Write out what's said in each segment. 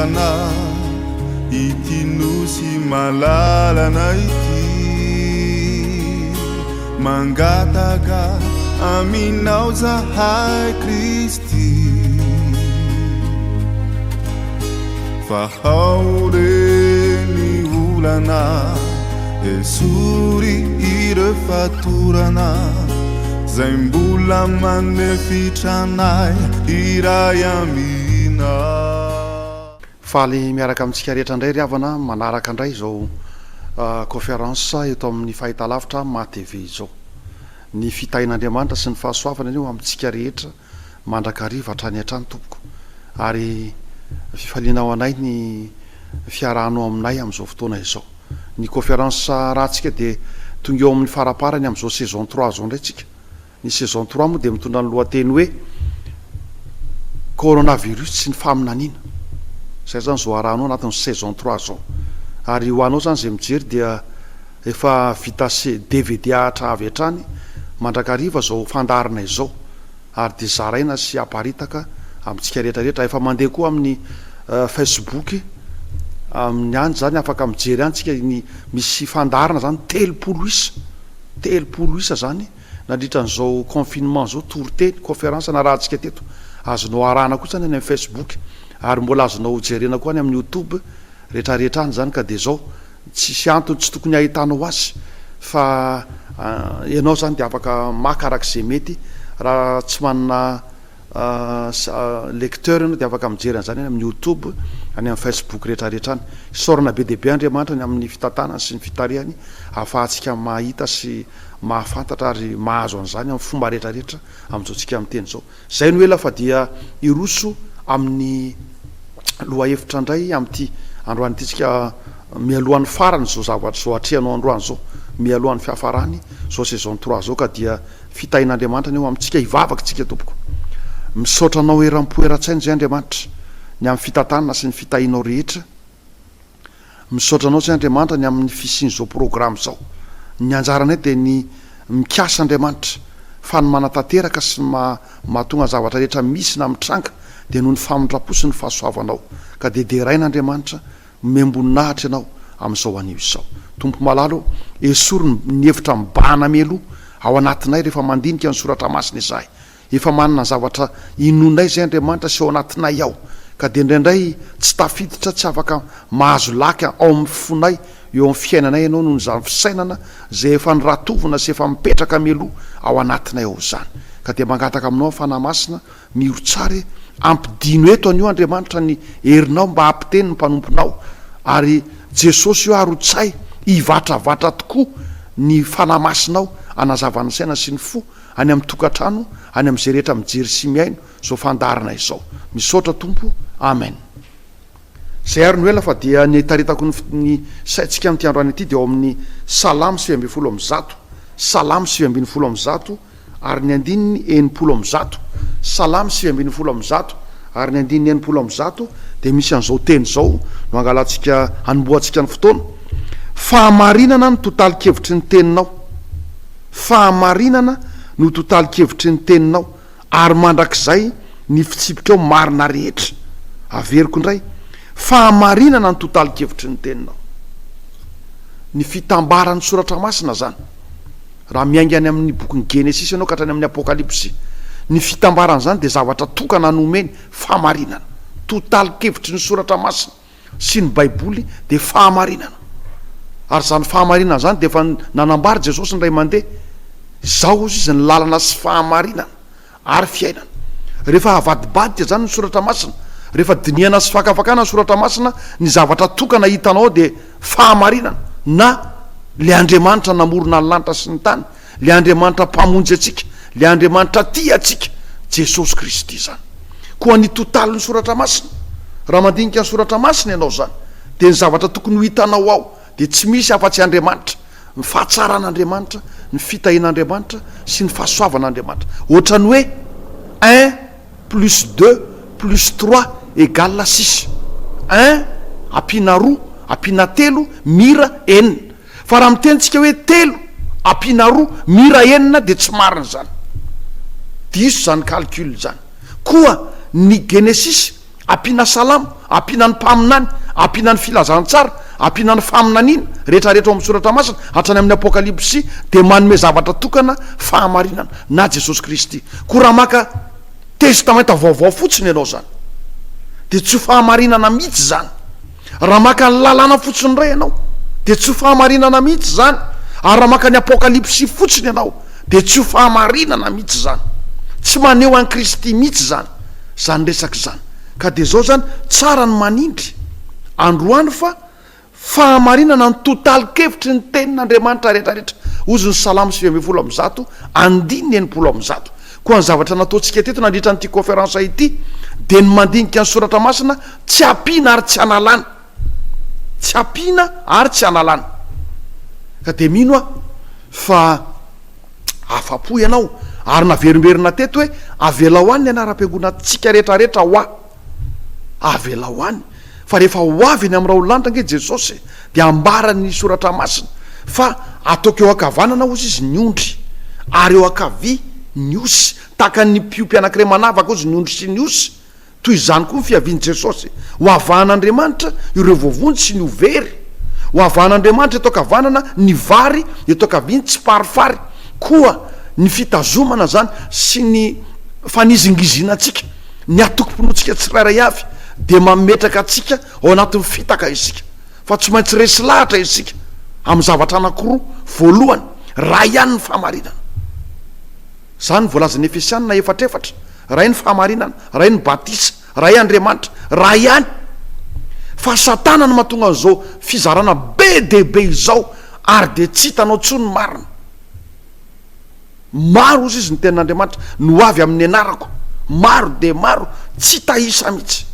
volana ity nosy malalana ity mangataka aminao zahay Kristy fa haoreny olana esory ireo fatorana zay mbola manefitranay iray amina. Faly miaraka amintsika rehetra indray ry havana manaraka indray zao conférence eto amin'ny fahitalavitra MATV zao ny fitahin'Andriamanitra sy ny fahasoavana io amintsika rehetra mandrakariva hatrany hatrany tompoko ary fifalianao anay ny fiarahanao aminay amin'izao fotoana izao. Ny conférence raha tsika dia tonga eo amin'ny faraparany amin'izao saison 3 zao indray tsika. Ny saison 3 moa dia mitondra ny lohateny hoe coronavirus sy ny faminaniana. Zay zany zao arahanao anatin'ny saison 3 zao. Ary ho anao zany zay mijery dia efa vita DVD ahatra avy hatrany mandrakariva zao fandarina izao ary dia zaraina sy aparitaka amintsika rehetra rehetra. Efa mandeha koa amin'ny Facebook amin'ny any zany afaka mijery antsika ny misy fandarina zany 300 isa zany nandritra n'izao confinement zao tourteny conférence na raha antsika teto azonao arahana koa zany any amin'ny Facebook ary mbola azonao jerena koa any amin'ny YouTube rehetra rehetra any zany ka dia zao tsisy antony tsy tokony ahitanao azy fa ianao zany dia afaka maka arak'izay mety raha tsy manana lecteur ianao dia afaka mijery an'izany any amin'ny YouTube any amin'ny Facebook rehetra rehetra any. Sorana be deabe Andriamanitra ny amin'ny fitantanany sy ny fitarihany ahafahantsika mahita sy mahafantatra ary mahazo an'izany amin'ny fomba rehetra rehetra amin'izao tsika amin'ny teny zao. Zay no ela fa dia iroso amin'ny loha hevitra indray amin'ity androany ity tsika mialohan'ny farany zao zavatra zao atrehanao androany zao mialohan'ny fiafarany zao saison 3 zao ka dia fitahin'Andriamanitra ny eo amintsika hivavaka tsika tompoko. Misaotra anao eram-po eran-tsainy zay Andriamanitra ny amin'ny fitantanana sy ny fitahinao rehetra. Misaotra anao zay Andriamanitra ny amin'ny fisian'izao programme zao. Ny anjaranay dia ny mikasa Andriamanitra fa ny manatanteraka sy mahatonga zavatra rehetra misy na mitranga dia noho ny famindrapo sy ny fahasoavanao ka dia derain'Andriamanitra membonahitra ianao amin'izao anio izao. Tompo malalo esory ny hevitra mibahana meloa ao anatinay rehefa mandinika ny soratra masina izahay. Efa manana zavatra inonay zay Andriamanitra sy ao anatinay ao ka dia indraindray tsy tafiditra tsy afaka mahazo laka ao amin'ny fonay eo amin'ny fiainanay ianao noho nyzany fisainana zay efa nyratovina sy efa mipetraka meloa ao anatinay ao zany ka dia mangataka aminao fanahy masina miro tsara ampidino eto anio Andriamanitra ny herinao mba hampiteny ny mpanomponao ary Jesosy io arotsay hivatravatra tokoa ny fanahy masinao anazavana saina sy ny fo any amin'ny tokantrano any amin'izay rehetra mijery sy miaino zao fandarina izao. Misaotra Tompo, amen. Zay ary no ela fa dia ny taritako ny saintsika amin'ity androany ity dia ao amin'ny Salamo 9:100 Salamo 9:100 ary ny andininy 9:100 Salamo 9:100 ary ny andininy 9:100 dia misy an'izao teny zao no angalantsika hanomboantsika ny fotoana. Fahamarinana ny totalikevitry ny teninao, fahamarinana no totalikevitry ny teninao ary mandrakizay ny fitsipika ao marina rehetra. Averiko indray, fahamarinana ny totalikevitry ny teninao. Ny fitambaran'ny soratra masina zany raha miainga any amin'ny bokin'ny Genesis ianao ka hatrany amin'ny Apokalipsy, ny fitambarana zany dia zavatra tokana nomeny fahamarinana. Totalikevitry ny soratra masina sy ny baiboly dia fahamarinana ary zany fahamarinana zany dia efa nanambary Jesosy ndray mandeha zao izy ny lalana sy fahamarinana ary fiainana. Rehefa avadibadika zany ny soratra masina, rehefa diniana sy fakafakana ny soratra masina, ny zavatra tokana hitanao dia fahamarinana na le Andriamanitra namorona ny lanitra sy ny tany, le Andriamanitra mpamonjy atsika, le Andriamanitra tia atsika, Jesosy Kristy zany. Koa ny totaly ny soratra masina, raha mandinika ny soratra masina ianao zany dia ny zavatra tokony ho hitanao ao dia tsy misy afa-tsy Andriamanitra, ny fahatsaran'Andriamanitra, ny fitahin'Andriamanitra sy ny fahasoavan'Andriamanitra. Ohatrany hoe 1 plus 2 plus 3 égale 6. 1 ampina 2 ampina 3 mira 4. Fa raha mitentsika hoe 3 ampina 2 mira 4 dia tsy marina zany. Diso zany calcul zany. Koa ny Genesis ampiana salamo, ampiana ny mpaminany, ampiana ny filazantsara, ampiana ny faminaniana rehetrarehetra ao amin'ny soratra masina hatrany amin'ny apokalipsy dia manome zavatra tokana fahamarinana na Jesosy Kristy. Koa raha maka testamenta vaovao fotsiny ianao zany dia tsy ho fahamarinana mihitsy zany. Raha maka ny lalàna fotsiny ray ianao dia tsy ho fahamarinana mihitsy zany. Ary raha maka ny apokalipsy fotsiny ianao dia tsy ho fahamarinana mihitsy zany. Tsy maneho an'i Kristy mihitsy zany zany resaka zany. Ka dia zao zany tsara ny manindry androany fa fahamarinana ny totalikevitry ny tenin'Andriamanitra rehetrarehetra. Ozy ny Salamo 1:100 andininy 1:100. Koa ny zavatra nataontsika teto nandritra n'ity conférence ity dia ny mandinika ny soratra masina tsy ampiana ary tsy analana, tsy ampiana ary tsy analana. Ka dia mino a fa afa-po ianao ary naverimberina teto hoe avela ho any ny anaram-piangonantsika rehetrarehetra ho avela ho any. Fa rehefa ho avy ny amin'irao lanitra nge Jesosy dia ambarany soratra masina fa ataoko eo ankavanana ozy izy ny ondry ary eo ankavia ny osy, tahaka ny mpiopy anankiray manavaka ozy ny ondry sy ny osy. Toy izany koa ny fiavian'i Jesosy ho avahan'Andriamanitra ireo vovony sy ny overy, ho avahan'Andriamanitra eto ankavanana ny vary, eto ankaviany tsy parifary, koa ny fitazomana zany sy ny fanizingizinatsika, ny atoko-pinotsika tsirairay avy dia mametraka atsika ao anatin'ny fitaka isika, fa tsy maintsy resy lahatra isika amin'ny zavatra anankiroa. Voalohany, raha ihany ny fahamarinana. Zany voalazan'ny Efesianina 4:4. Raha ny fahamarinana, raha ny batisa, raha Andriamanitra, raha ihany. Fa Satana no mahatonga an'izao fizarana be dehibe izao ary dia tsy hitanao tsony marina. Maro ozy izy ny tenin'Andriamanitra no avy amin'ny anarako, maro dia maro tsy tahisa mihitsy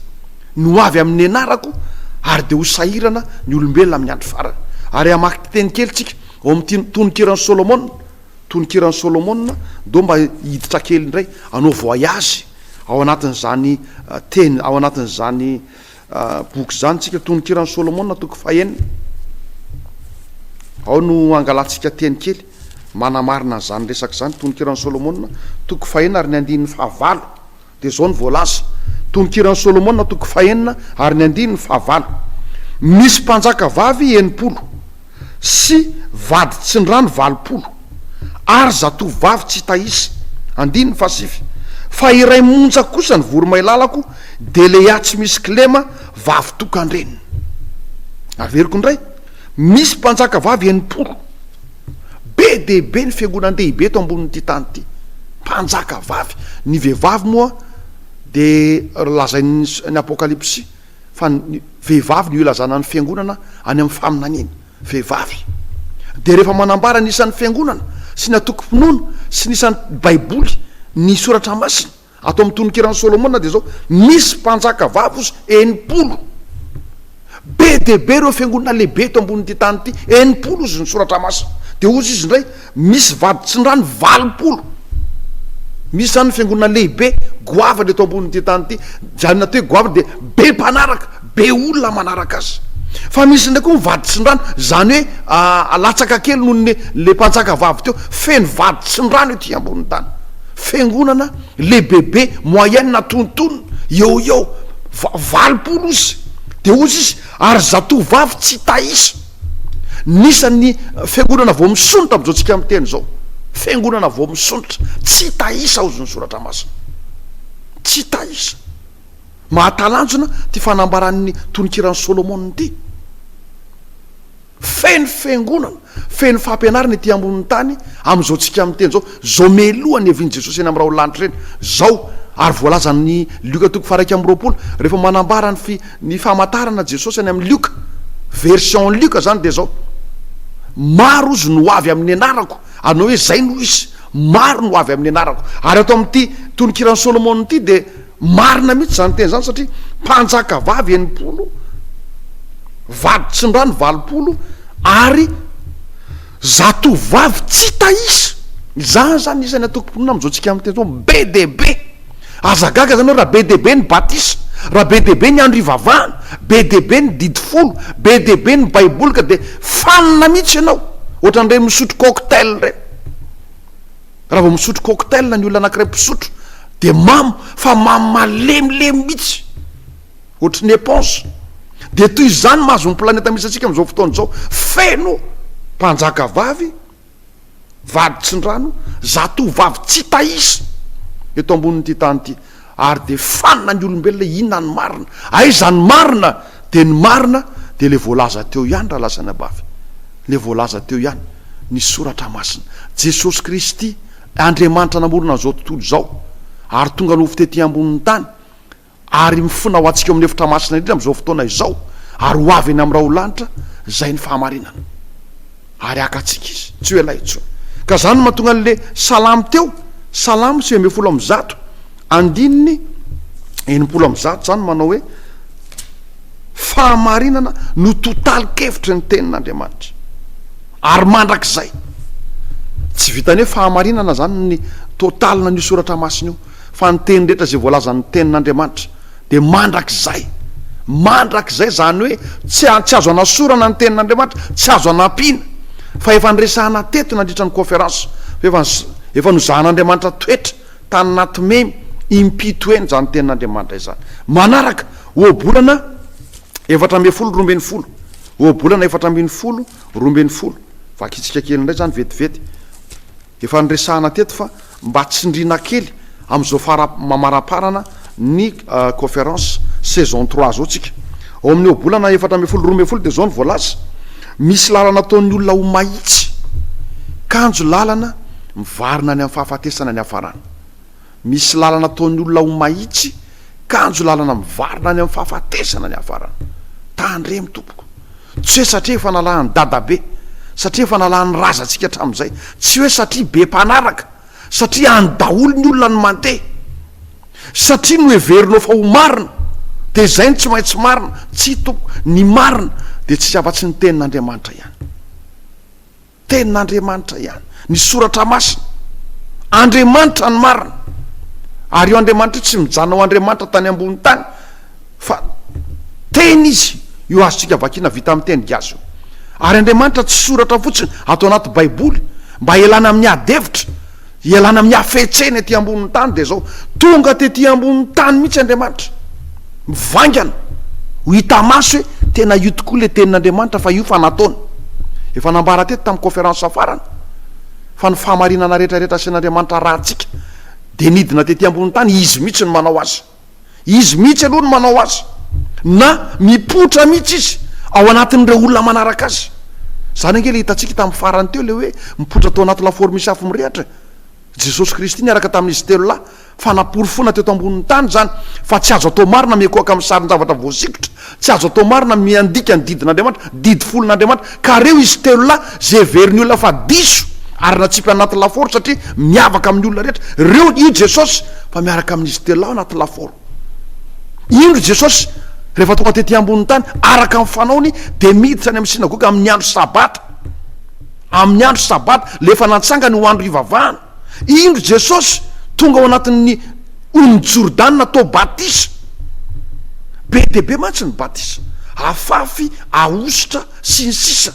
no avy amin'ny anarako ary dia ho sahirana ny olombelona amin'ny andro farany. Ary amaky teny kely tsika ao amin'ny tononkirany Solomona, tononkirany Solomona do mba hiditra kely indray anao voyage ao anatin'izany teny, ao anatin'izany boky zany tsika. Tononkirany Solomona toko 9 ao no angalantsika teny kely manamarina zany resaka zany. Tononkirany Solomona toko 9 ary ny 9:9 dia zao ny voalaza. Tononkirany Solomona toko 9 ary ny 9:9. Misy mpanjaka vavy 80 sy vady tsindrano 20 ary zatovavy tsy tahisa 9:9. Fa iray monjaka kosa ny voromahilalako dia le atsy misy kilema vavy tokandreniny. Averiko indray, misy mpanjaka vavy 80 be dehibe ny fiangonandehibe eto ambonin'ity tany ity. Mpanjaka vavy, ny vehivavy moa dia lazain'ny apokalipsy fa ny vehivavy ny ilazana ny fiangonana any amin'ny faminaniana vehivavy. Dia rehefa manambara ny isan'ny fiangonana sy ny atoko-pinoana sy ny isan'ny baiboly ny soratra masina atao amin'ny tononkirany Solomona dia zao misy mpanjaka vavy ozy 80 be dehibe ireo fiangonana lehibe eto ambonin'ity tany ity. 80 ozy ny soratra masina. Dia ozy izy indray misy vady tsindrano 20. Misy zany fiangonana lehibe goavana eto ambonin'ity tany ity. Zany natao hoe goavana dia be mpanaraka, be olona manaraka azy. Fa misy ndray koa mivady tsindrano, zany hoe alatsaka kely noho le mpanjaka vavy teo feno vady tsindrano ety ambonin'ny tany. Fiangonana lehibebe moyenne na tontonona eo 20 ozy. Dia ozy izy ary zatovavy tsy tahisa. Nisan'ny fiangonana vao misonitra amin'izao tsika amin'ny teny zao. Fiangonana vao misonitra tsy tahisa ozy ny soratra masina, tsy tahisa. Mahatalanjona ty fanambaran'ny tononkirany Solomona ity. Feno fiangonana, feno fampianarana ety ambonin'ny tany amin'izao tsika amin'ny teny zao. Zao melohany evian'i Jesosy eny amin'irao lanitra reny zao. Ary voalazan'ny Luka toko 1:20 rehefa manambara ny famantarana Jesosy any amin'ny Luka, version Luka zany dia zao: maro ozy no avy amin'ny anarako. Anao hoe zay no izy, maro no avy amin'ny anarako. Ary atao amin'ity tononkirany Solomona ity dia marina mihitsy zany teny zany, satria mpanjaka vavy 80, vady tsindrano 20 ary zatovavy tsy tahisa. Zany zany isan'ny atoko-pinoana amin'izao tsika amin'ny teny zao be dehibe. Azagaga zany hoe raha be dehibe ny batisa, raha be dehibe ny andro ivavahana, be dehibe ny didy folo, be dehibe ny baibolika dia fanina mihitsy ianao. Ohatran'ireny misotro cocktail ireny. Raha vao misotro cocktail ny olona anankiray mpisotro dia mamy, fa mamy malemilemy mihitsy. ohatry ny éponge. De toy izany mahazo ny planeta misy atsika am'izao fotoana zao, feno mpanjaka vavy, vaditsin-drano, zatovavy tsy taisa eto ambonin'ity tany ity, ary de fanina ny olombelona inona ny marina, aiza ny marina, de ny marina de le voalaza teo ihany raha lasany abavy, le voalaza teo ihany ny soratra masina. Jesosy Kristy Andriamanitra namorona an'izao tontolo zao, ary tonga no fitety ambonin'ny tany, ary mifona ho antsika amin'ny efitra masina indrindra am'izao fotoana izao, ary ho avy eny amin'ny raolanitra, zay ny fahamarinana, ary akatsika izy tsy ho elay intsony. Ka zany mahatonga an'le salamy teo, salamy 110 andininy 80 zany manao hoe fahamarinana no totalikevitra ny tenin'Andriamanitra, ary mandrak'izay tsy vitany hoe fahamarinana zany ny totalina ny soratra masina io, fa ny teny rehetra zay voalazan'ny tenin'Andriamanitra de mandrak'izay zany hoe tsy azo anasorana ny tenin'Andriamanitra, tsy azo anampiana, fa efa nyresahana teto nandritra ny conférence, efa nozahan'Andriamanitra toetra tany naty memy impito eny zany tenin'Andriamanitra izany. Manaraka obolana 420, obolana 420, vakitsika kely indray zany vetivety, efa nyresahana teto fa mba tsindrina kely am'izao mamaraparana ny conférence saison 3 zao tsika. Ao amin'ny obolana 420 de zao ny voalaza, misy lalana ataon'ny olona ho mahitsy, kanjo lalana mivarina ny amin'ny fahafatesana ny hafarana. Misy lalana ataon'ny olona ho mahitsy, kanjo lalana mivarina ny amin'ny fahafatesana ny hafarana. Tandremo tompoko, tsy hoe satria efa nalahany dadabe, satria efa nalahany razantsika hatramin'izay, tsy hoe satria be mpanaraka, satria any daholo ny olona ny mandeha, satria no heverinao fa ho marina, de zay ny tsy maintsy marina, tsy tompoko, ny marina de tsy afa-tsy ny tenin'Andriamanitra ihany, tenin'Andriamanitra ihany, ny soratra masina, Andriamanitra ny marina, ary io Andriamanitra tsy mijana ho Andriamanitra tany ambony tany, fa teny izy io azotsika vakina vita amin'ny teny gasy io. Ary Andriamanitra tsy soratra fotsiny atao anaty baiboly mba ialana amin'ny adevitra, ialana amin'ny afetsena ety ambonin'ny tany, de zao tonga tety ambonin'ny tany mihitsy Andriamanitra, mivangana ho hita maso hoe tena io tokoa le tenin'Andriamanitra, fa io fa nataony. Efa nambara teto tamin'ny conférence afarana fa ny fahamarinana rehetrarehetra asen'Andriamanitra rahantsika de nidina tety ambonin'ny tany, izy mihitsy ny manao azy, izy mihitsy aloha ny manao azy, na mipotra mihitsy izy ao anatin'ireo olona manaraka azy. Zany ange le hitantsika tamin'ny farany teo le hoe mipotra tao anaty lafaoro misy afo mirehatra, Jesosy Kristy niaraka tamin'izy telo lahy, fa naporofona teto ambonin'ny tany zany, fa tsy azo atao marina miekoaka amin'ny sarin-javatra voasikotra, tsy azo atao marina miandika ny didin'Andriamanitra, didy folon'Andriamanitra, ka reo izy telo lahy zay veriny olona fa diso ary natsipy anaty lafaoro satria miavaka amin'ny olona rehetra, reo io Jesosy fa miaraka amin'izy telo lahy anaty lafaoro. Indro Jesosy rehefa tonga tety ambonin'ny tany araka amin'ny fanaony de miditra any amin'ny sinagoga amin'ny andro sabata, amin'ny andro sabata le efa natsangany ho andro ivavahana. Indro Jesosy tonga ao anatin'ny ony Jordana natao batisa, be dehibe mantsy ny batisa, afafy, ahositra sy ny sisa,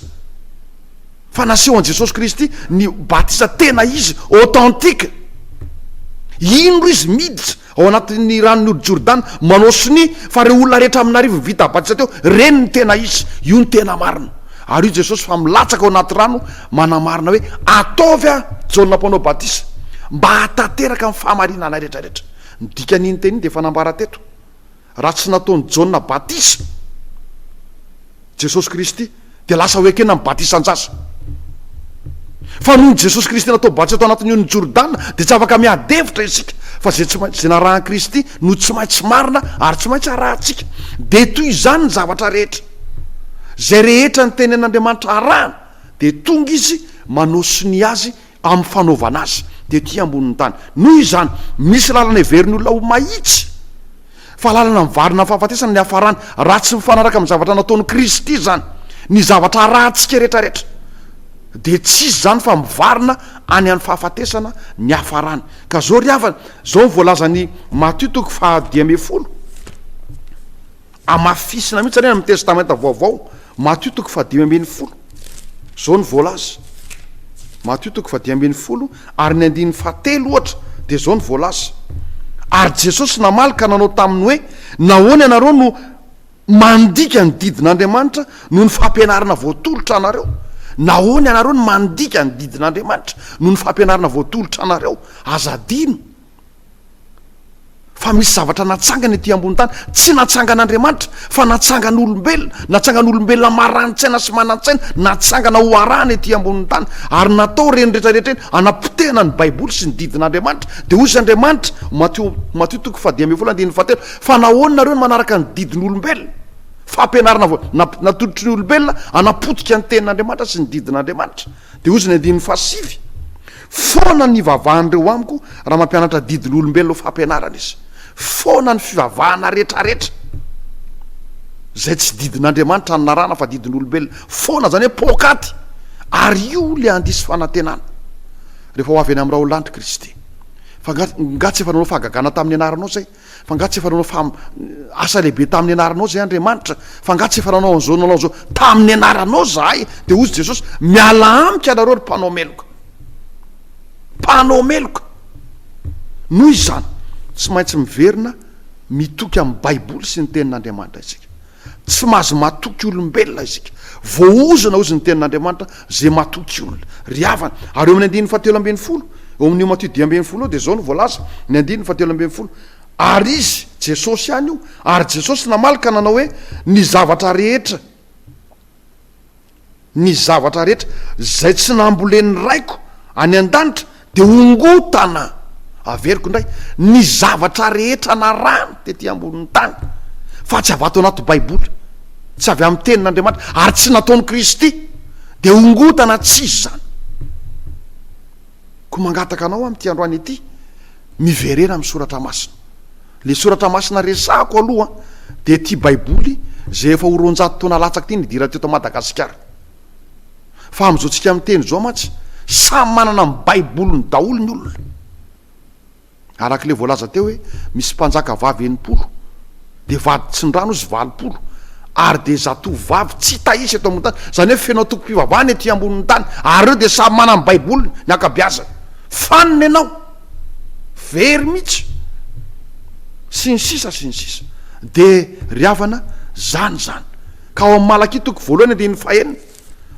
fa naseho an Jesosy Kristy ny batisa tena izy authentique. Indro izy miditra ao anatin'ny ranon'olo Jordana manao siny, fa reo olona rehetra amin'arivo vita batisa teo, reny ny tena izy, io ny tena marina. Ary io Jesosy fa milatsaka ao anaty rano manamarina hoe ataovy a Jaona mpanao batisa mba hatateraka amin'ny fahamarinana rehetrarehetra. Midika n'iny teny de efa nambara teto, raha tsy nataony Jaona batisa Jesosy Kristy de lasa hoekena mibatisa anjasa, fa noho Jesosy Kristy natao batisa atao anatin'ny ony Jordana de tsy afaka miadevitra isika, fa zay tsy maintsy zay narahan Kristy no tsy maintsy marina ary tsy maintsy arahantsika. De toy izany ny zavatra rehetra, zay rehetra ny tenen'Andriamanitra arahana de tonga izy manao siny azy amin'ny fanaovana azy de ty ambonin'ny tany. Noho izany misy lalana heverin'ny olona ho mahitsy, fa lalana mivarina fahafatesana ny hafarany, raha tsy mifanaraka amin'ny zavatra nataony Kristy zany, ny zavatra arahantsika rehetrarehetra, de tsisy zany fa mivarina any amin'ny fahafatesana ny hafarany. Ka zao ry havana, zao voalazany Matthieu 10, amafisina mihitsy any amin'ny testamenta vaovao, Matthieu 10, zao ny voalaza, Matthieu 10, ary ny andiny fahatelo ohatra de zao ny voalaza. Ary Jesosy namaly ka nanao taminy hoe nahoana ianareo no mandika ny didin'Andriamanitra noho ny fampianarana voatolotra anareo. Nahoany anareo ny mandika ny didin'Andriamanitra noho ny fampianarana voatolotra anareo? Azadino fa misy zavatra natsangana ety ambony tany, tsy natsangan'Andriamanitra fa natsangan'olombelona, natsangan'olombelona marantsaina sy manantsaina, natsangana ho arahana ety ambony tany, ary natao reny rehetrarehetra eny anapotehana ny Baiboly sy ny didin'Andriamanitra. De hozy Andriamanitra Mateo 10:17, fa nahoany nareo ny manaraka ny didin'olombelona, fampianarana natolotry ny olombelona anapotika ny tenin'Andriamanitra sy ny didin'Andriamanitra. De hozy ny 15, foana ny vavahan'ireo amiko raha mampianatra didin'olombelona ho fampianarana izy. Foana ny fivavahana rehetrarehetra zay tsy didin'Andriamanitra ny narana fa didin'olombelona. Foana zany hoe pokaty, ary io le andisy fanantenana rehefa ho avy eny amin'ny raha olandry Kristy. Fa ngatsy efa nanao fahagagana tamin'ny anaranao zay, fa ngatsy efa nanao asa lehibe tamin'ny anaranao zay Andriamanitra, fa ngatsy efa nanao an'izao tamin'ny anaranao zahay. De hozy Jesosy, miala amika anareo ry mpanao meloka, mpanao meloka. Noho izany tsy maintsy miverina mitoky amin'ny Baiboly sy ny tenin'Andriamanitra isika. Tsy mahazo matoky olombelona isika, voaozana ozy ny tenin'Andriamanitra zay matoky olona ry havana. Ary eo amin'ny 17:10, eo amin'ny Matthieu 10:10 de zao no voalaza ny 17:10. Ary izy Jesosy ihany io, ary Jesosy namalaka nanao hoe ny zavatra rehetra zay tsy nambolen'ny raiko any an-danitra de ongotana. Averiko indray, ny zavatra rehetra narano tety ambonin'ny tany fa tsy avato anaty Baiboly, tsy avy amin'ny tenin'Andriamanitra, ary tsy nataon'i Kristy, de ongotana tsisy zany. Ko mangataka anao amin'ity androany ity, miverena amin'ny soratra masina. Le soratra masina resako aloha de ty Baiboly zay efa 400 taona latsaky ty nidira teto Madagasikara. Fa am'izao tsika amin'ny teny zao mantsy samy manana amin'ny Baiboliny daholo ny olona. Arak'le voalaza teo hoe misy mpanjaka vavy 90, de vady tsy ny rano izy 20, ary de zatovo vavy tsy taisy eto ambony tany. Zany hoe fenao tokom-pivavahana ety ambonin'ny tany, ary reo de samy manana amin'ny Baiboliny ny akabiaza. Faniny ianao very mihitsy sy ny sisa sy ny sisa. De ry havana zany. Ka ao amin'ny Malaky toko voalohany 1:5,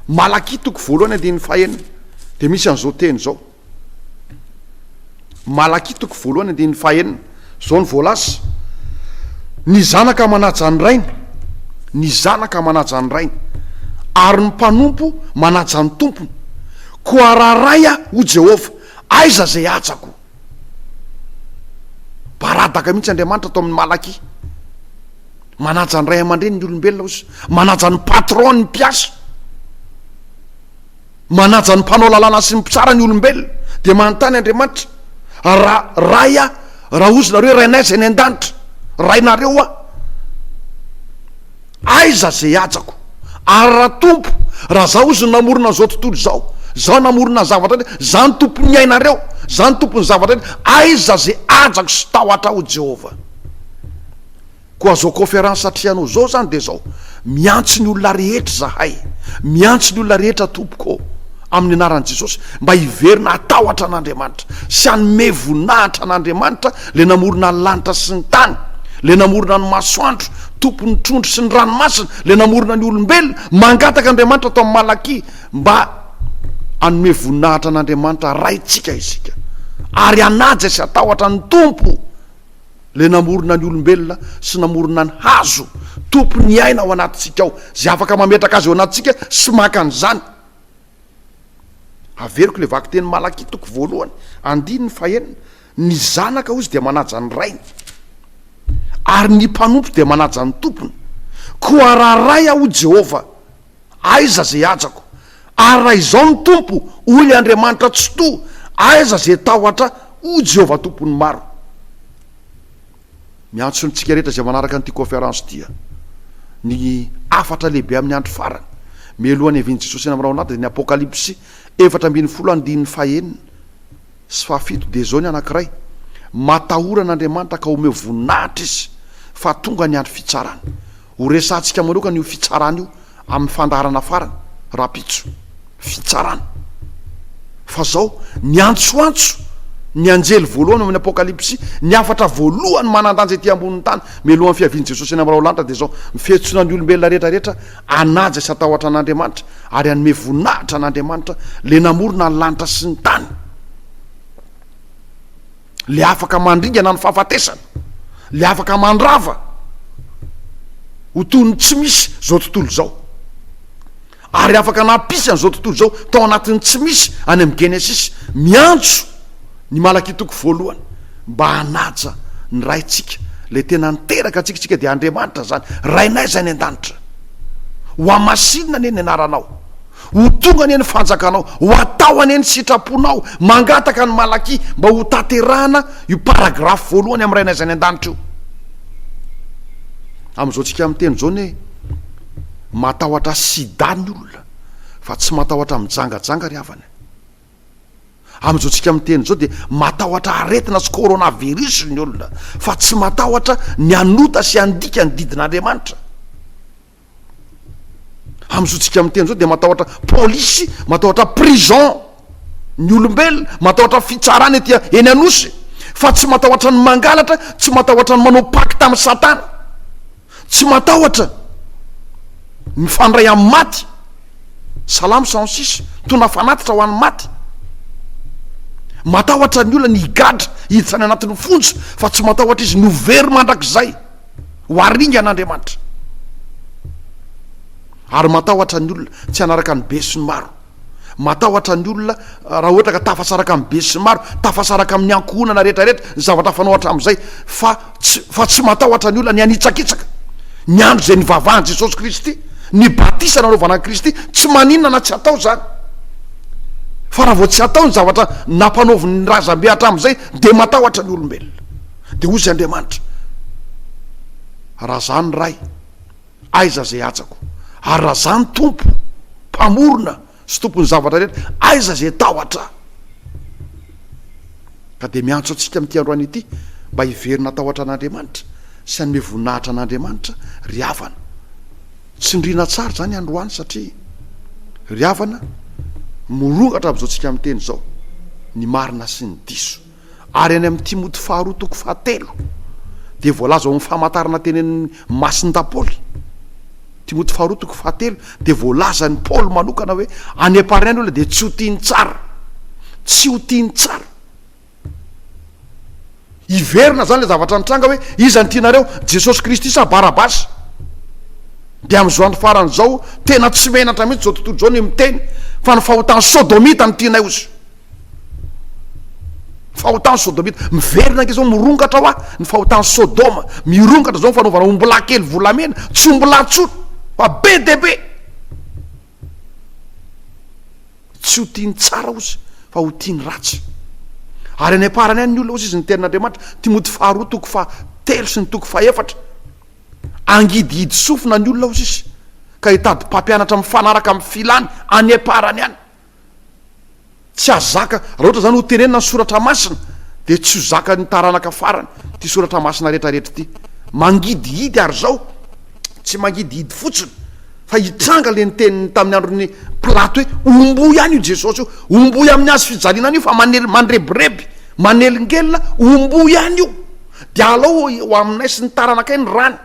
Malaky toko voalohany 1:5 de misy an'izao teny zao. Malaky toko voalohany 1:5 zao ny voalaza: ny zanaka manaja ny rainy, ny zanaka manaja ny rainy, ary ny mpanompo manaja ny tompony. Koa raharaya ho Jehova, aiza zay atsako. Baradaka mihitsy Andriamanitra atao amin'ny Malaky. Manaja ny ray aman-dreny ny olombelona ozy, manaja ny patron ny mpiasa, manaja ny mpanao lalàna sy ny mpitsara ny olombelona. De manontany Andriamanitra, raya raha ozy nareo hoe rainay zay ny an-danitra, rainareo aiza zay atsako. Ary raha tompo, raha zao ozy namorona zao tontolo zao namorona zavatra zany tompony ainareo, zany tompony zavatra aiza zay ajako sy tahotra ho Jehova. Koa zao conférence satrianao zao zany de zao: miantso ny olona rehetra zahay, miantso ny olona rehetra tompoko amin'ny anaran'i Jesosy, mba hiverina atahotra an'Andriamanitra sy hanome voninahitra an'Andriamanitra le namorona ny lanitra sy ny tany, le namorona ny masoandro, tompony trondro sy ny ranomasina, le namorona ny olombelona. Mangataka Andriamanitra atao amin'ny Malaky mba hanome voninahitra an'Andriamanitra raitsika isika, ary anaja sy atahotra ny tompo le namorona ny olombelona sy namorona ny hazo, tompony aina ao anatintsika ao, zay afaka mametraka azy ao anatintsika sy maka an'izany. Averiko le vaky teny Malaky toko voalohany 1:5, ny zanaka ozy de manaja ny rainy, ary ny mpanompo de manaja ny tompony. Koa raharay aho Jehova, aiza zay atsako. Ary raha izao ny tompo hoy le Andriamanitra tsoto, aiza zay tahotra ho Jehova tompony maro. Miantso nytsika rehetra zay manaraka nyty conférence tia, ny afatra lehibe amin'ny andro farany mialohan'ny avian'i Jesosy eny amin'ny raha anaty, ny Apokalipsy 4:5 sy 7 de zao ny anankiray: matahoran'Andriamanitra ka omeo voninahitra izy fa tonga ny andro fitsarana. Ho resantsika manokana io fitsarana io amin'ny fandarana farany rapitso fitsarana. Fa zao ny antsoantso ny anjely voalohany amin'ny apokalipsy ny afatra voalohany manandanjy ety ambonin'ny tany mialohan'ny fiaviany Jesosy eny amin'ny lanitra dia zao mifetsona ny olombelona rehetrarehetra anaja sy atahotra an'Andriamanitra ary anome voninahitra an'Andriamanitra le namorona ny lanitra sy ny tany le afaka mandringana ny fahafatesana le afaka mandrava ho toy ny tsy misy zao tontolo zao ary afaka nampisany zao tontolo zao tao anatin'ny tsy misy any amin'ny Genesis miantso ny malakitoko voalohany mba hanaja ny raintsika le tena niteraka atsikatsika dia Andriamanitra zany rainay zay ny an-danitra ho amasinina ane ny anaranao ho tonga ane ny fanjakanao ho atao ane ny sitraponao mangataka ny malaky mba ho taterahana io paragrafy voalohany amin'ny rainay zay ny an-danitra io am'izao tsika amin'ny teny zao ne matahotra sida ny olona fa tsy matahotra mijangajanga ry havana am'izao tsika amin'ny teny zao dia matahotra aretina sy coronavirus ny olona fa tsy matahotra ny anota sy andika ny didin'Andriamanitra am'izao tsika amin'ny teny zao dia matahotra polisy matahotra prison ny olombelona matahotra fitsarana etya eny anosy fa tsy matahotra ny mangalatra tsy matahotra ny manao pacte amin'ny satana tsy matahotra ny fandray amin'ny maty salamo 106 tona fanatitra ho an'ny maty matahotra ny olona ny higadra hiditra any anatin'ny fonjo fa tsy matahotra izy novery mandrakizay ho aringa an'Andriamanitra ary matahotra ny olona tsy hanaraka ny be sy ny maro matahotra ny olona raha ohatra ka tafasaraka amin'ny be sy ny maro tafasaraka amin'ny ankohonana rehetrarehetra ny zavatra fanaohatra amin'izay fa tsy matahotra ny olona ny anitsakitsaka ny andro zay nivavahan Jesosy Kristy ny batisa nanaovana Kristy tsy maninona na tsy atao zany fa raha vao tsy atao ny zavatra nampanaoviny razambe hatramin'izay dia matahotra ny olombelona dia ozy Andriamanitra raha zany ray aiza zay atsako ary raha zany tompo mpamorona sy tompony zavatra rehetra aiza zay tahotra ka dia miantso atsika amin'ity androany ity mba hiverina tahotra an'Andriamanitra sy hanome voninahitra an'Andriamanitra ry havana tsy ndrina tsara zany androany satria ry havana morongatra amin'izao tsika amin'ny teny zao ny marina sy ny diso ary any amin'ny Timoty 2:7 dia voalaza ao amin'ny famantarana tenen'ny masin-dapoly Timoty 2:7 dia voalaza ny Paoly manokana hoe any am-pariny olona dia tsy ho tiany tsara tsy ho tiany tsara hiverina zany le zavatra nitranga hoe iza ny tianareo Jesosy Kristy sa Barabasy dia amin'izao andro farany zao tena tsy menatra mihitsy zao tontolo zao ny miteny fa ny fahotany sodomita ny tianay ozy fahotany sodomita miverina ke zao mirongatra ho ny fahotany sodoma mirongatra zao fanaovana ombola kely volamena tsy ombola tsono fa be de be tsy ho tiany tsara ozy fa ho tiany ratsy ary any aparany any ny olona ozy izy ny tenin'Andriamanitra Timoty 2:7 sy ny 2:4 angidihidy sofina ny olona ozy izy ka hitady mpampianatra mifanaraka amin'ny filany any aparany any tsy azaka raha ohatra zany ho tenenina ny soratra masina dia tsy ho zaka ny taranaka farany ty soratra masina rehetrarehetra ity mangidihidy ary zao tsy mangidihidy fotsiny fa hitranga le nyteniny tamin'ny androny Plato hoe omboy ihany io Jesosy io omboy amin'ny azo fijalinana io fa mandrebireby manelingelina omboy ihany io dia alao ho aminay sy ny taranakay ny rany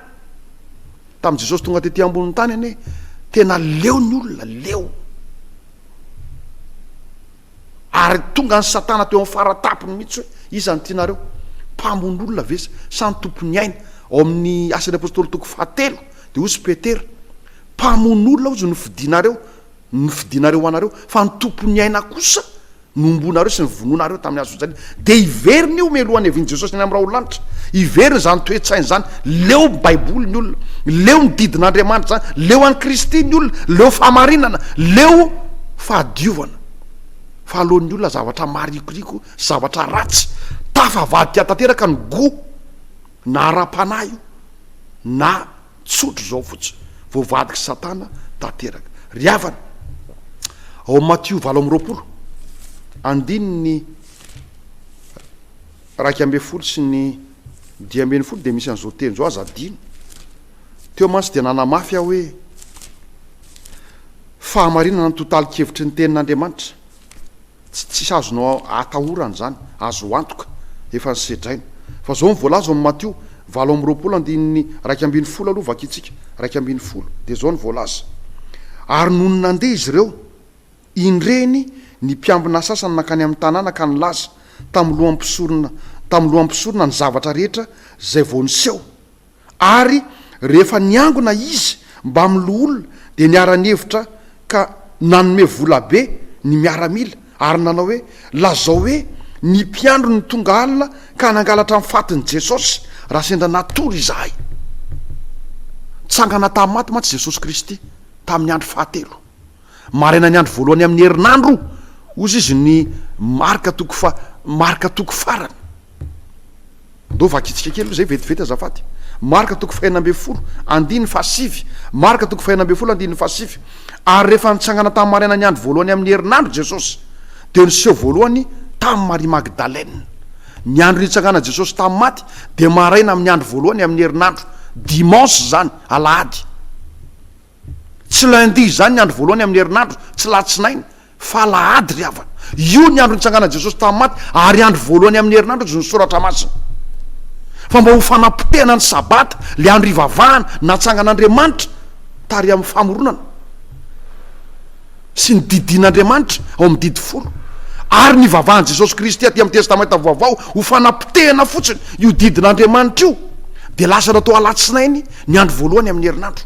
tamin'ny Jesosy tonga tetỳ ambonin'ny tany ane tena leo ny olona leo ary tonga ny satana teo amin'ny faratapony mihitsy hoe iza ny tianareo mpamon'olona vesa samy tompony aina ao amin'ny asan'ny apôstôly 7 dia ozy Petera mpamon'olona ozy nofidinareo anareo fa ny tompony aina kosa nombonareo sy ny vononareo tamin'ny azo zany dia hiveriny io melohan'ny aviany Jesosy any amin'ny raha olanitra hiveriny zany toetsainy zany leo baiboly ny olona leo ny didin'Andriamanitra zany leo any Kristy ny olona leo fahamarinana leo fahadiovana fa alohan'ny olona zavatra marikoriko zavatra ratsy tafavady tia tanteraka ny go na ara-panahy io na tsotro zao fotsy voavadiky satana tanteraka ry havana ao Matthieu 7:20 andininy 2:10 sy ny 10:10 dia misy an'izao teny zao aza adino teo mantsy dia nanamafy aho hoe fahamarinana ny totaly kevitry ny tenin'Andriamanitra tsy azonao atahorana zany, azo antoka efa nysedraina. Fa zao nyvoalaza amin'ny Matio 7:1 aloha vakitsika 2:10 de zao ny voalaza. Ary noho ny nandeha izy ireo indreny ny mpiambina sasany nakany amin'ny tanàna ka nilaza tamin'ny lohampisorona ny zavatra rehetra zay vao niseho. Ary rehefa niangona izy mba miloa olona de niara-nihevitra ka nanome volabe ny miaramila ary nanao hoe lazao hoe ny mpiandro ny tonga alina ka nangalatra amin'ny fatiny Jesosy raha sendra natory izahay. Tsangana tamin'ny maty mantsy Jesosy Kristy tamin'ny andro fahatelo, maraina ny andro voalohany amin'ny herinandro ozy izy ny marika toko farany. Ndo vakitsika kely zay vetivety azafady. Marika toko 1:10 andiny fasivy, marika toko 1:10 andiny fasivy. Ary rehefa nitsangana tamin'ny maraina ny andro voalohany amin'ny herinandro Jesosy de niseho voalohany tamin'ny Maria Magdalene. Ny andro nitsangana Jesosy tamin'ny maty de maraina amin'ny andro voalohany amin'ny herinandro, dimanche zany, alahady. Tsy lundi zany ny andro voalohany amin'ny herinandro, tsy latsinainy, fa alahady ry havana. Io ny andro nitsangana Jesosy tamin'ny maty ary andro voalohany amin'ny herinandro izy nisoratra masina. Fa mba ho fanapotehana ny sabata le andro ivavahana natsangan'Andriamanitra tary amin'ny famoronana sy ny didin'Andriamanitra ao amin'ny didy folo. Ary ny vavahan Jesosy Kristy aty amin'ny testamenta vaovao ho fanapotehana fotsiny io didin'Andriamanitra io de lasa natao alatsinainy ny andro voalohany amin'ny herinandro.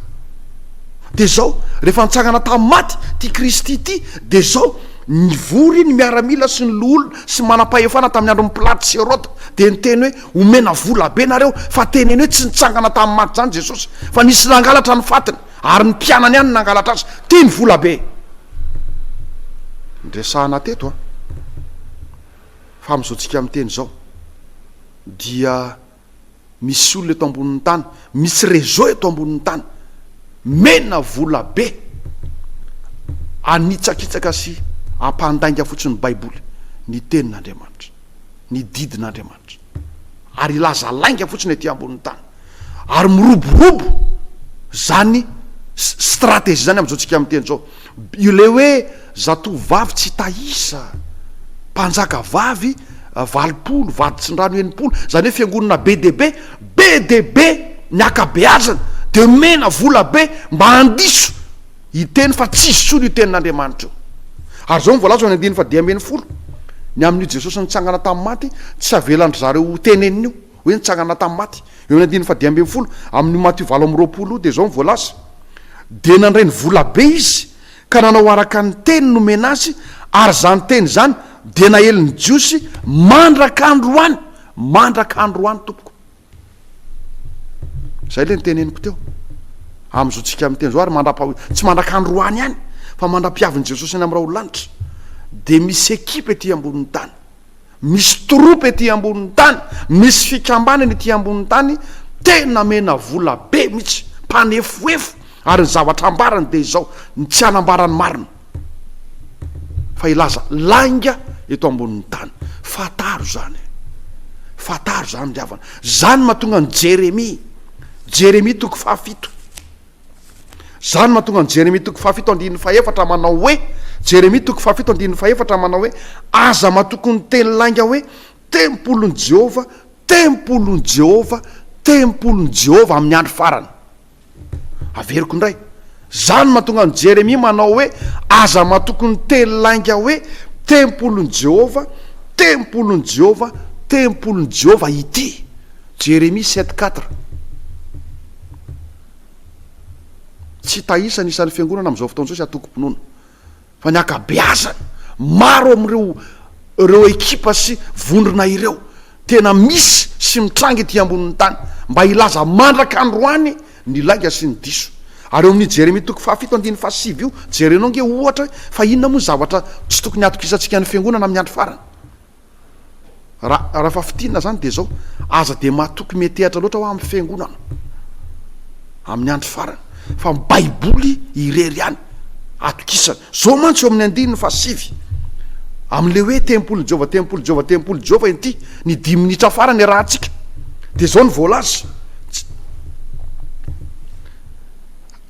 De zao rehefa nitsangana tamin'ny maty ty Kristy ty de zao nivory ny miaramila sy ny loolona sy manam-pahefana tamin'ny andro Pilaty sy Herode de niteny hoe omena vola be nareo, fa teneny hoe tsy nitsangana tamin'ny maty zany Jesosy fa nisy nangalatra ny fatiny ary ny mpianany ihany nangalatra azy, ty ny vola be. Ndresahana teto a fa am'izao amin'ny teny zao dia misy olona eto ambonin'ny tany, misy réseau eto ambonin'ny tany mena vola be anitsakitsaka sy ampandainga fotsiny Baiboly, ny tenin'Andriamanitra, ny didin'Andriamanitra, ary ilaza lainga fotsiny ety ambonin'ny tany, ary miroborobo zany stratégie zany am'izao amin'ny teny zao. Le hoe zatovavy tsy tahisa, mpanjaka vavy 20, vaditsindrano 80, zany hoe fiangonana BDB ny akabeazana de mena vola be mba andiso hiteny fa tsisy tsony io tenin'Andriamanitra io. Ary zao mivolaza ny 10 ny amin'io Jesosy nitsangana tamin'ny maty tsy avelandry zareo teneniny io hoe nitsangana tamin'ny maty. Eo ny 10 amin'ny Matio 7:20 de zao mivolaza de nandray ny vola be izy ka nanao araka ny teny nomena azy, ary zany teny zany de naheliny jiosy mandrak'andro any tompoko. Zay le niteneniko teo am'izao tsika amin'ny teny zao, ary tsy mandrak'andro any ihany fa mandra-piaviny Jesosy any amin'ny raha olanitra. De misy ekipa ety ambonin'ny tany, misy troupy ety ambonin'ny tany, misy fikambanany ety ambonin'ny tany tena mena vola be mihitsy, mpanefoefo. Ary ny zavatra ambarany de zao ny tsy anambarany marina fa ilaza lainga eto ambonin'ny tany. Fataro zany ry havana. Zany mahatonga ny Jeremia toko 7. Zany mahatonga ny Jeremia toko 7 andin'ny faefatra manao hoe, Jeremia toko 7 andin'ny faefatra manao hoe aza mahatokony teny lainga hoe tempolon'ny Jehova, tempolon'ny Jehova, tempolon'ny Jehova amin'ny andro farany. Averiko indray, zany mahatonga ny Jeremia manao hoe aza mahatokony teny lainga hoe tempolon'ny Jehova, tempolon'ny Jehova, tempolon'ny Jehova ity. Jeremia 7:4. Tsy tahisa nisan'ny fiangonana am'izao fotoana zao sy atoko-pinoana fa ny akabeazany maro am'ireo ekipa sy vondrona ireo tena misy sy mitrangy ety ambonin'ny tany mba ilaza mandrak'androany ny lainga sy ny diso. Ary eo amin'ny Jeremia toko 7:7 io jerenao nge ohatra fa inona moa zavatra tsy tokony atokisantsika ny fiangonana amin'ny andro farany. Raha fa fitinana zany de zao aza de mahatoky metehatra loatra ho amin'ny fiangonana amin'ny andro farany, fa Baiboly irery ihany atokisana. Zao mantsy eo amin'ny 9:7 amin'le hoe tempolon'ny Jehova, tempolon'ny Jehova, tempolon'ny Jehova ity ny 10 minitra farany rahantsika. De zao ny voalaza: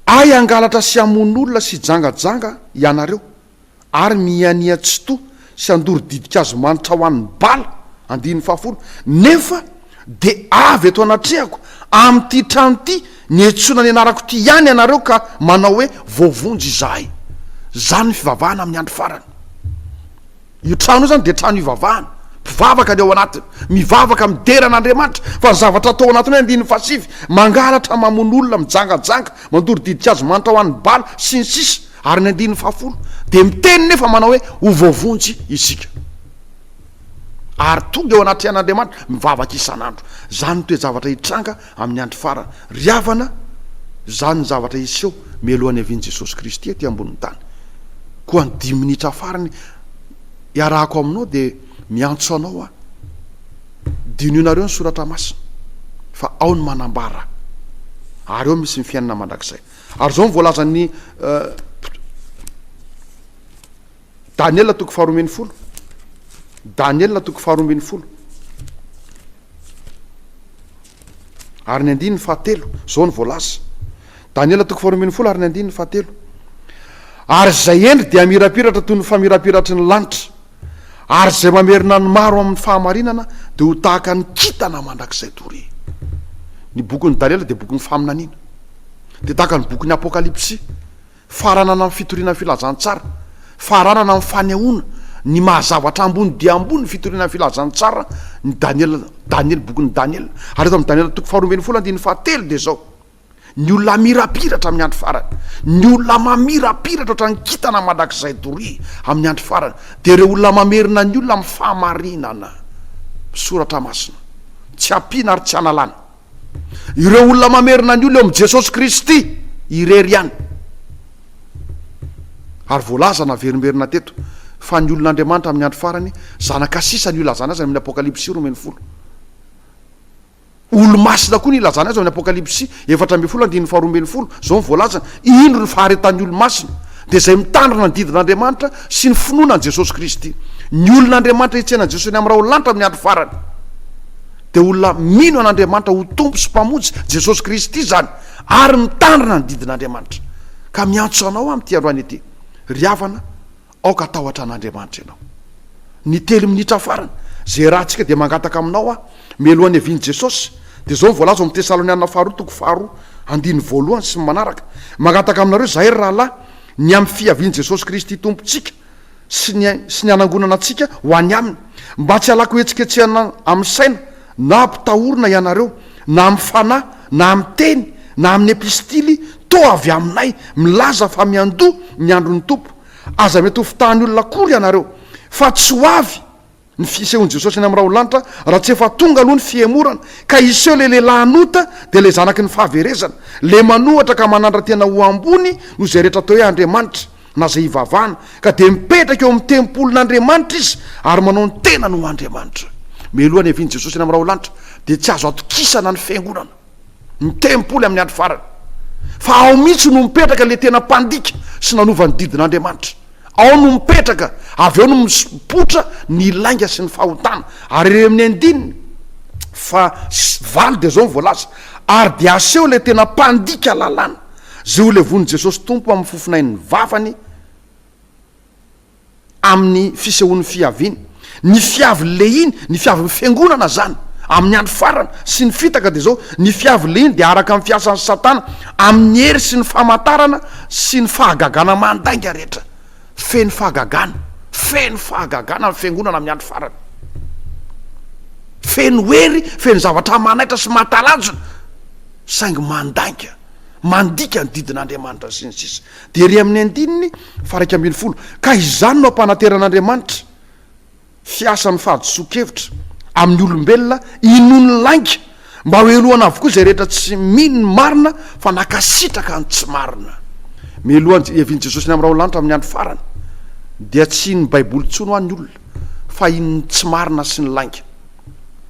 ay angalatra sy amon'olona sy jangajanga ianareo, ary miania tsy to sy andory didika azy manitra ho an'ny bala andiny fahafolo nefa de avy eto anatrehako am'ty trano ty ny etsona ny anarako ty ihany ianareo ka manao hoe voavonjy izahay zany ny fivavahana amin'ny andro farany io trano io zany de trano ivavahana mpivavaka ny ao anatiny mivavaka mideran'Andriamanitra fa ny zavatra atao anatiny andiny fasivy mangalatra mamono olona mijangajanga mandory didika azy manitra ho an'ny bala sy ny sisa ary ny andiny fahafolo de miteny nefa manao hoe ho voavonjy isika ary tonga eo anaty an'Andriamanitra mivavaka isan'andro zany no toe zavatra hitranga amin'ny andro farany riavana zany ny zavatra iseho mialohan'ny avian'i Jesosy Kristy ety ambonin'ny tany koa ny 10 minitra farany iarahako aminao de miantso anao dinionareo ny soratra masina fa ao ny manambara ary eo misy ny fiainana mandrakizay ary zao mivoalazan'ny Daniel toko 12 Daniel toko 12 ary ny andiny 7 zao ny voalaza Daniel toko 12 ary ny andiny 7 ary zay endry dia mirapiratra toy ny famirapiratry ny lanitra ary zay mamerina ny maro amin'ny fahamarinana de ho tahaka ny kitana mandrakizay tory ny bokin'ny Daniel de bokin'ny Faminaniana de tahaka ny bokin'ny Apokalipsy faranana amin'ny fitoriana filazantsara faranana amin'ny fanehoana ny mahazavatra ambony dia ambony fitoriana filazantsara ny Daniel bokin'ny Daniel ary eto amin'ny Daniel toko 12 andiny 7 de zao ny olona mirapiratra amin'ny andro farany ny olona mamirapiratra ohatrany kitana mandrakizay tory amin'ny andro farany de reo olona mamerina ny olona amin'ny fahamarinana soratra masina tsy ampiana ary tsy analana ireo olona mamerina ny olona eo amin'ny Jesosy Kristy irery ihany ary voalaza na verimerina teto fa ny olon'Andriamanitra amin'ny andro farany zanaka sisa ny ilazana azy amin'ny Apokalipsy 10 olo masina koa ny ilazana azy amin'ny Apokalipsy 4:12 zao voalaza ino ny faharetan'ny olo masina de zay mitandrina ny didin'Andriamanitra sy ny finoana ny Jesosy Kristy ny olon'Andriamanitra itsena Jesosy ny am'raha lanitra amin'ny andro farany de olona mino an'Andriamanitra ho tompo sy mpamonjy Jesosy Kristy zany ary mitandrina ny didin'Andriamanitra ka miantso anao amin'ty androany ety riavana aoka tahotra an'Andriamanitra ianao ny 3 minitra farany zay rahantsika de mangataka aminao mialohan'ny avian'i Jesosy de zao voalaza amin'ny Tesaloniana 2:2 andiny voalohany sy manaraka mangataka aminareo zahay rahalahy ny amin'ny fiavian'i Jesosy Kristy tompontsika sy ny anangonana antsika ho any aminy mba tsy alako etsiketsehana amin'ny saina na mpitahorina ianareo na amin'ny fanahy na amin'ny teny na amin'ny epistily to avy aminay milaza fa miandoha ny andron'ny tompo aza mety ho fitahany olona kory ianareo fa tsy ho avy ny fisehoan'i Jesosy ny am'raha lanitra raha tsy efa tonga aloha ny fiemorana ka iseho le lehilahy anota de le zanaky ny fahaverezana le manohatra ka manandra tena ho ambony no zay rehetra atao hoe Andriamanitra na zay ivavahana ka de mipetraka eo amin'ny tempolon'Andriamanitra izy ary manao ny tena no Andriamanitra mialohan'ny avian'i Jesosy ny am'raha lanitra de tsy azo atokisana ny fiangonana ny tempoly amin'ny andro farany fa ao mihitsy no mipetraka le tena mpandika sy nanovan'ny didin'Andriamanitra ao no mipetraka avy eo no mipotra ny lainga sy ny fahotana ary re amin'ny andininy fa valy de zao voalaza ary de aseho le tena mpandika lalàna zay ho levon'i Jesosy tompo amin'ny fofinain'ny vavany amin'ny fisehoan'ny fiaviany ny fiavy le iny ny fiavy ny fiangonana zany amin'ny andro farany sy ny fitaka de zao ny fiavy le iny de araka amin'ny fiasan'ny Satana amin'ny hery sy ny famantarana sy ny fahagagana mandainga rehetra feny fahagagana amin'ny fiangonana amin'ny andro farany feny hery feny zavatra manaitra sy mahatalanjona saingy mandainga mandika ny didin'Andriamanitra sy ny sisa de ry amin'ny andininy 1:10 ka izany no ampanateran'Andriamanitra fiasan'ny fahadiso-kevitra amin'ny olombelona inony lainga mba ho elohana avokoa zay rehetra tsy mino ny marina fa nakasitraka ny tsy marina mialohan'ny avian'i Jesosy ny am'raha lanitra amin'ny andro farany dia tsy ny baiboly tsony ho an'ny olona fa inony tsy marina sy ny lainga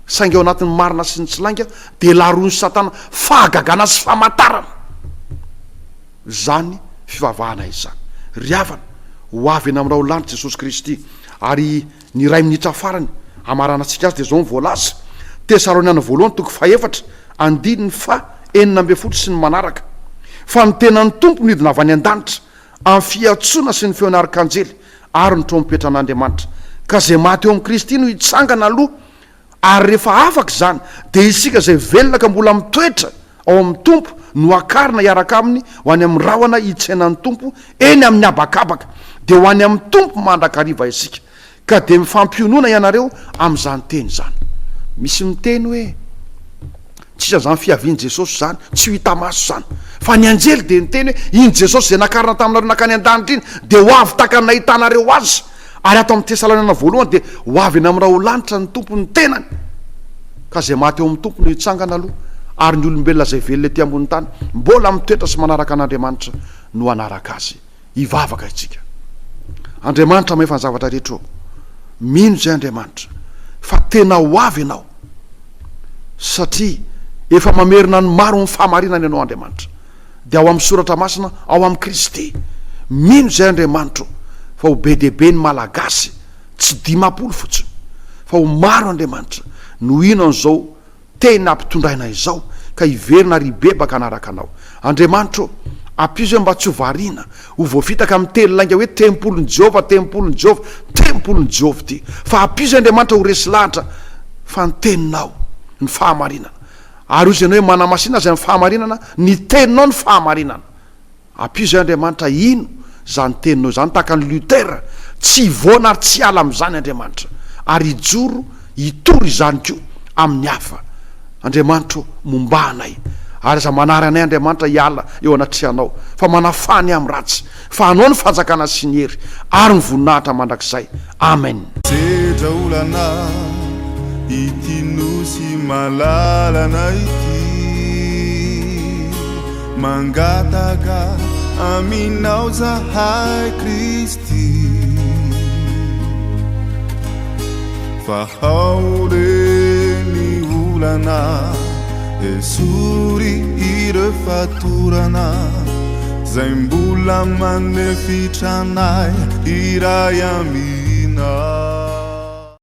sainga eo anatin'ny marina sy ny tsy lainga de laroan'ny Satana fahagagana sy famantarana zany fivavahana izany riavana ho avy eny am'raha lanitra Jesosy Kristy ary ny 2 minitra farany amarana antsika azy de zao voalaza Tesaloniana 1:4 andininy fa 9 sy ny manaraka fa ny tenan'ny tompo nidina avy any an-danitra amin'ny fiatsoana sy ny feon'ny arkanjely ary ny trompetra an'Andriamanitra ka zay maty eo amin'ny Kristy no hitsangana aloha. Ary rehefa afaka zany dia isika zay velona ka mbola mitoetra ao amin'ny tompo no akarina hiaraka aminy ho any amin'ny rahona hitsainan'ny tompo eny amin'ny abakabaka, dia ho any amin'ny tompo mandrakariva isika. Ka dia mifampionoana ianareo amin'izany teny zany. Misy miteny hoe tsisa zany fiavian' Jesosy zany tsy ho hita maso zany, fa ny anjely dia niteny hoe iny Jesosy zay nakarina taminareo nakany an-danitra iny dia ho avy takany nahitanareo azy. Ary ato amin'ny Tesaloniana voalohany dia ho avy eny amin'ny raha ho lanitra ny tompo ny tenany. Ka zay maty eo amin'ny tompo no hitsangana aloha, ary ny olombelona zay velona ety ambony tany mbola mitoetra sy manaraka an'Andriamanitra no anaraka azy. Hivavaka itsika. Andriamanitra maefa ny zavatra rehetra. Mino zay Andriamanitra fa tena ho avy ianao, satria efa mamerina ny maro ny fahamarinana ianao Andriamanitra, dia ao amin'ny soratra masina ao amin'ny Kristy. Mino zay Andriamanitra fa ho be dehibe ny malagasy tsy 10 fotsiny, fa ho maro Andriamanitra no ino an'izao tena ampitondraina izao ka hiverina ribebaka anaraka anao. Andriamanitra ampizo mba tsy ho variana ho voafitaka amin'ny telo lainga hoe tempolon'i Jehova, tempolon'i Jehova, tempolon'i Jehova ty, fa ampizo Andriamanitra ho resy lahatra fa ny teninao ny fahamarinana. Ary ozy ianao hoe manamasinana zay ny fahamarinana, ny teninao ny fahamarinana. Ampizo Andriamanitra ino zany teninao zany, tahaka ny Lutera tsy hivoana ary tsy ala amin'izany Andriamanitra, ary hijoro hitory izany koa amin'ny hafa. Andriamanitra momba anay, ary za manara anay Andriamanitra hiala eo anatrianao, fa manafany amin'ny ratsy, fa anao ny fanjakana sy ny hery ary ny voninahitra mandrakizay. Amen. Sedra olana ity nosy malalana ity, mangataka aminao zahay Kristy, fa ao reny olana esory ireo fatorana zay mbola manefitra anay iray ami